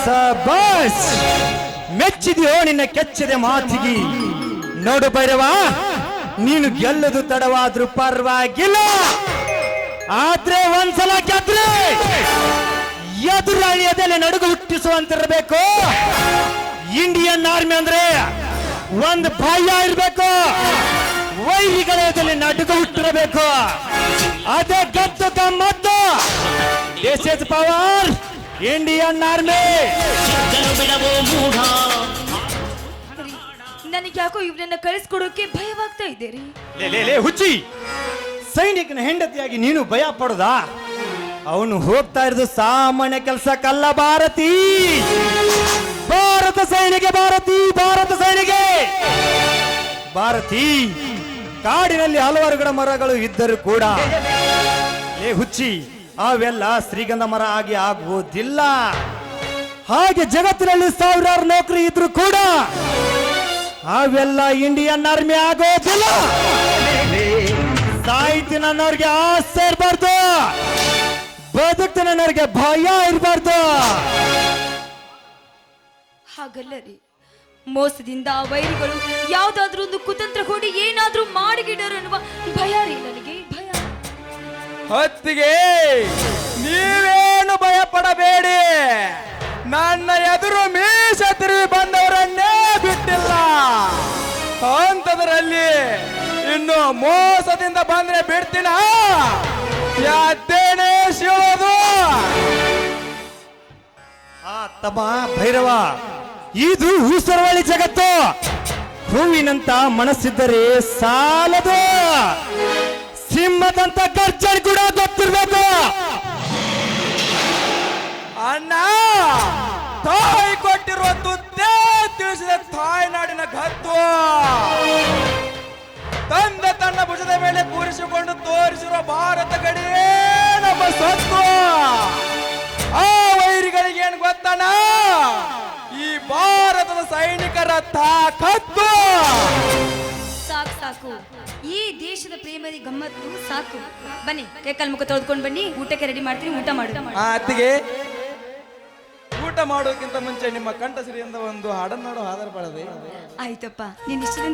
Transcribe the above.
ಸಬಾಸ್ ಮೆಚ್ಚಿದೆಯೋ ನಿನ್ನ ಕೆಚ್ಚದೆ ಮಾತಿಗೆ. ನೋಡು ಭೈರವ, ನೀನು ಗೆಲ್ಲದು ತಡವಾದ್ರೂ ಪರವಾಗಿಲ್ಲ, ಆದ್ರೆ ಒಂದ್ಸಲ ಗೆದ್ರೆ ಎದುರಾಳಿಯದಲ್ಲೇ ನಡುಗು ಹುಟ್ಟಿಸುವಂತಿರಬೇಕು. ಇಂಡಿಯನ್ ಆರ್ಮಿ ಅಂದ್ರೆ ಒಂದು ಭಯ ಇರಬೇಕು, ವೈರಿಗಳದಲ್ಲಿ ನಡುಗು ಹುಟ್ಟಿರಬೇಕು. ಅದೇ ಗತ್ತು ಗಮ್ಮತ್ತು. This is power Indian army. ನನಗೆ ಯಾಕೋ ಇವ್ರನ್ನ ಕಳಿಸ್ಕೊಡೋಕೆ ಭಯವಾಗ್ತಾ ಇದ್ದೀರಿ. ಹುಚ್ಚಿ, ಸೈನಿಕನ ಹೆಂಡತಿಯಾಗಿ ನೀನು ಭಯ ಪಡೋದಾ? ಅವನು ಹೋಗ್ತಾ ಇರೋದು ಸಾಮಾನ್ಯ ಕೆಲಸಕ್ಕಲ್ಲ ಭಾರತಿ. ಭಾರತ ಸೈನಿಗೆ, ಭಾರತ ಸೈನಿಗೆ. ಭಾರತಿ, ಕಾಡಿನಲ್ಲಿ ಹಲವಾರು ಗಿಡ ಮರಗಳು ಇದ್ದರೂ ಕೂಡ ಹುಚ್ಚಿ, ಅವೆಲ್ಲ ಶ್ರೀಗಂಧ ಮರ ಆಗಿ ಆಗುವುದಿಲ್ಲ. ಹಾಗೆ ಜಗತ್ತಿನಲ್ಲಿ ಸಾವಿರಾರು ನೌಕರಿ ಇದ್ರು ಕೂಡ ಅವೆಲ್ಲ ಇಂಡಿಯನ್ ಆರ್ಮಿ ಆಗೋದಿಲ್ಲ. ಸಾಹಿತ್ಯನವ್ರಿಗೆ ಆಸೆ ಇರಬಾರ್ದು, ಬದುಕ್ತನವ್ರಿಗೆ ಭಯ ಇರಬಾರ್ದು. ಹಾಗಲ್ಲ ರೀ, ಮೋಸದಿಂದ ವೈರಿಗಳು ಯಾವ್ದಾದ್ರೂ ಒಂದು ಕುತಂತ್ರ ಹೂಡಿ ಏನಾದ್ರೂ ಮಾಡಿಗಿಡರು ಅನ್ನುವ ಭಯ ರೀ ನನಗೆ, ಭಯ. ಹೊತ್ತಿಗೆ ನೀವೇನು ಭಯ ಪಡಬೇಡಿ, ನನ್ನ ಎದುರು ಮೀಸ ತಿರುಗಿ ಬಂದವರನ್ನೇ ಬಿಟ್ಟಿಲ್ಲ. ಅಂತದ್ರಲ್ಲಿ ಇನ್ನು ಮೋಸದಿಂದ ಬಂದ್ರೆ ಬಿಡ್ತೀನ? ಯಾತೇನೆ ಶಿವದು. ತಮ್ಮ ಭೈರವ, ಇದು ಊಸರವಳ್ಳಿ ಜಗತ್ತು. ಹೂವಿನಂತ ಮನಸ್ಸಿದ್ದರೆ ಸಾಲದು, ಸಿಂಹದಂತ ಗರ್ಜನ್ ಕೂಡ ಗೊತ್ತಿರ್ಬೇಕು. ಅಣ್ಣ, ತಾಯಿ ಕೊಟ್ಟಿರುವ ತುತ್ತೇ ತಿಳಿಸಿದ ತಾಯ್ನಾಡಿನ ಗತ್ತು. ತಂದೆ ತನ್ನ ಭುಜದ ಮೇಲೆ ಕೂರಿಸಿಕೊಂಡು ತೋರಿಸಿರುವ ಭಾರತ ಗಡಿಯೇ ನಮ್ಮ ಸತ್ತು. ಆ ವೈರಿಗಳಿಗೆ ಏನು ಗೊತ್ತಣ್ಣ, ಈ ಭಾರತದ ಸೈನಿಕರ ತಾಕತ್ತು. ಸಾಕು ಸಾಕು, ಈ ದೇಶದ ಪ್ರೇಮದಿ ಗಮ್ಮತ್ತು ಸಾಕು. ಬನ್ನಿ, ಕೈಕಾಲು ಮುಖ ತೊಳೆದುಕೊಂಡು ಬನ್ನಿ, ಊಟಕ್ಕೆ ರೆಡಿ ಮಾಡ್ತೀನಿ, ಊಟ ಮಾಡು. ಅತ್ತಿಗೆ, ಊಟ ಮಾಡೋದಕ್ಕಿಂತ ಮುಂಚೆ ನಿಮ್ಮ ಕಂಠಸಿರಿಯಿಂದ ಒಂದು ಹಾಡನ್ನು ಹಾಡೋ ಆಧಾರ ಪಡದೆ. ಆಯ್ತಪ್ಪ, ನೀನ್ ಇಷ್ಟದಿಂದ